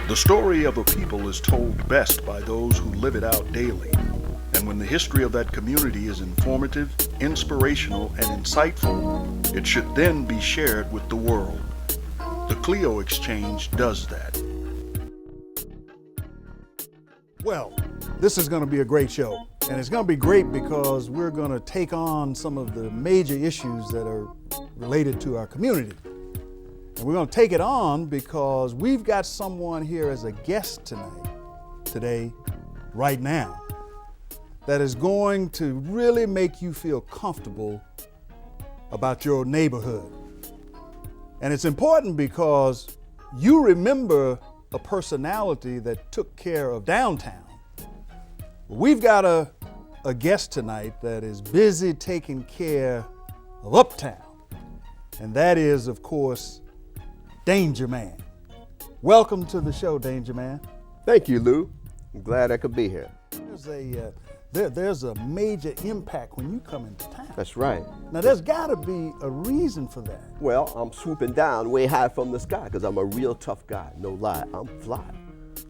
The story of a people is told best by those who live it out daily. And when the history of that community is informative, inspirational, and insightful, it should then be shared with the world. The Clio Exchange does that. Well, this is going to be a great show. And it's going to be great because we're going to take on some of the major issues that are related to our community. And we're going to take it on because we've got someone here as a guest today, right now, that is going to really make you feel comfortable about your neighborhood. And it's important because you remember a personality that took care of downtown. We've got a guest tonight that is busy taking care of uptown. And that is, of course, Dangerman. Welcome to the show, Dangerman. Thank you, Lou. I'm glad I could be here. There's a major impact when you come into town. That's right. Now, there's got to be a reason for that. Well, I'm swooping down way high from the sky because I'm a real tough guy. No lie, I'm fly.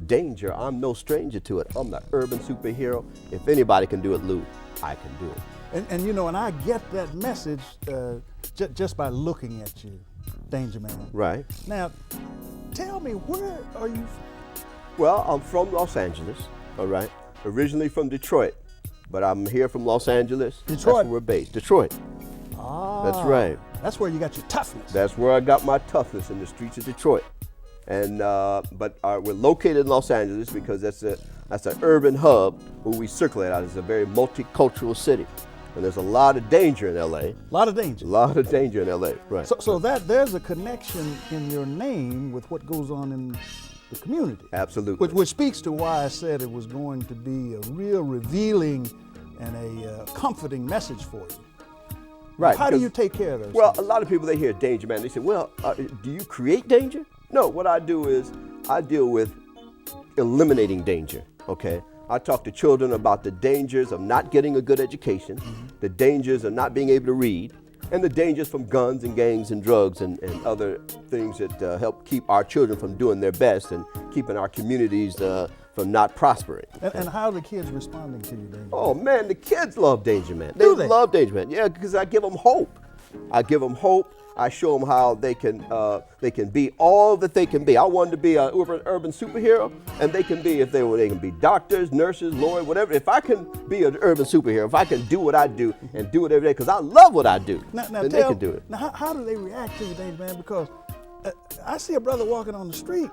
Danger, I'm no stranger to it. I'm the urban superhero. If anybody can do it, Lou, I can do it. And you know, and I get that message just by looking at you, Dangerman. Right. Now, tell me, where are you from? Well, I'm from Los Angeles, all right? Originally from Detroit, but I'm here from Los Angeles. Detroit? That's where we're based. Detroit. Ah. That's right. That's where you got your toughness. That's where I got my toughness, in the streets of Detroit. And but we're located in Los Angeles because that's an urban hub where we circulate out. It's a very multicultural city. And there's a lot of danger in LA. A lot of danger. A lot of danger in LA, right. So that there's a connection in your name with what goes on in the community. Absolutely. Which speaks to why I said it was going to be a real revealing and a comforting message for you. Right. How do you take care of those Well, things? a lot of people, they hear danger, man. They say, well, do you create danger? No, what I do is I deal with eliminating danger, okay? I talk to children about the dangers of not getting a good education, the dangers of not being able to read, and the dangers from guns and gangs and drugs and other things that help keep our children from doing their best and keeping our communities from not prospering. And how are the kids responding to you, Danger? Oh man, the kids love Dangerman. Do they? Love Dangerman, yeah, because I give them hope. I give them hope. I show them how they can be all that they can be. I want them to be an urban superhero, and they can be, they can be doctors, nurses, lawyers, whatever. If I can be an urban superhero, if I can do what I do and do it every day, because I love what I do, then they can do it. Now, how do they react to you, Dangerman? Because I see a brother walking on the street,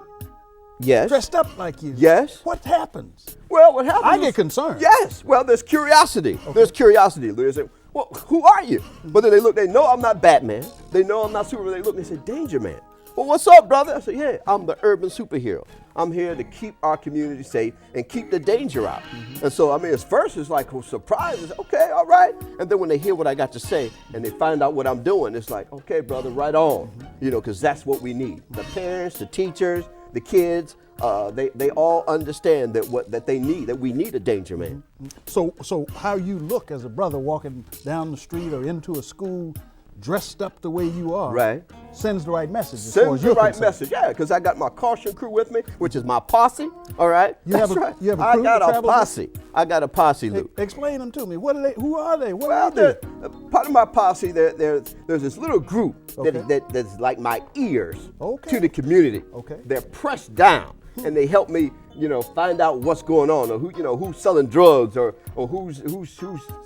yes, dressed up like you. Yes. What happens? Well, what happens? I get concerned. Yes. Well, there's curiosity. Okay. There's curiosity. They say, well, who are you? But then they look, they know I'm not Batman. They know I'm not Superman. They look and they say, Dangerman. Well, what's up, brother? I say, yeah, I'm the urban superhero. I'm here to keep our community safe and keep the danger out. And so, I mean, at first it's like a surprise. It's okay, all right. And then when they hear what I got to say and they find out what I'm doing, it's like, okay, brother, right on. You know, because that's what we need. The parents, the teachers, the kids, they all understand that they need, that we need a danger man. So how you look as a brother walking down the street or into a school dressed up the way you are, right, sends the right message. As far sends as the you're right concerned. message, yeah, because I got my caution crew with me, which is my posse, all right? You have a crew I got that a travels posse. I got a posse, Lou. Explain them to me. What are they? Who are they? What Well, do they do? part of my posse, there's this little group Okay. that's like my ears Okay. to the community. Okay. They're pressed down, and they help me, find out what's going on, or who's selling drugs, or who's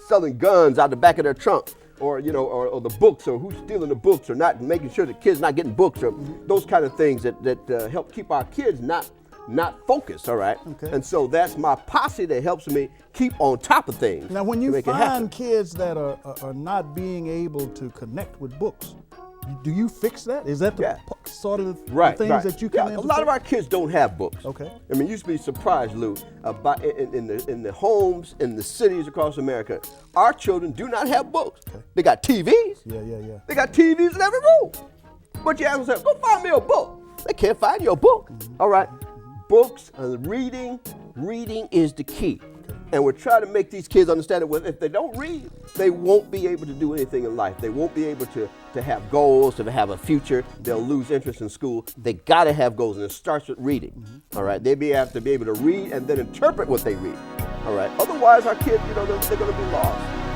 selling guns out the back of their trunk, or or the books, or who's stealing the books, or not making sure the kids not getting books, or those kind of things that help keep our kids not focused, all right? Okay. And so that's my posse that helps me keep on top of things. Now, when to you make it happen. find kids that are not being able to connect with books, do you fix that? Is that the sort of the things that you can a lot of our kids don't have books. Okay. I mean, you used to be surprised, Lou, about in the homes, in the cities across America, our children do not have books. Okay. They got TVs. Yeah. They got TVs in every room. But you ask them, go find me a book. They can't find your book. All right. Books and reading is the key. And we're trying to make these kids understand that if they don't read, they won't be able to do anything in life. They won't be able to have goals, to have a future. They'll lose interest in school. They got to have goals, and it starts with reading. All right, they have to be able to read and then interpret what they read. All right, otherwise our kids, they're going to be lost.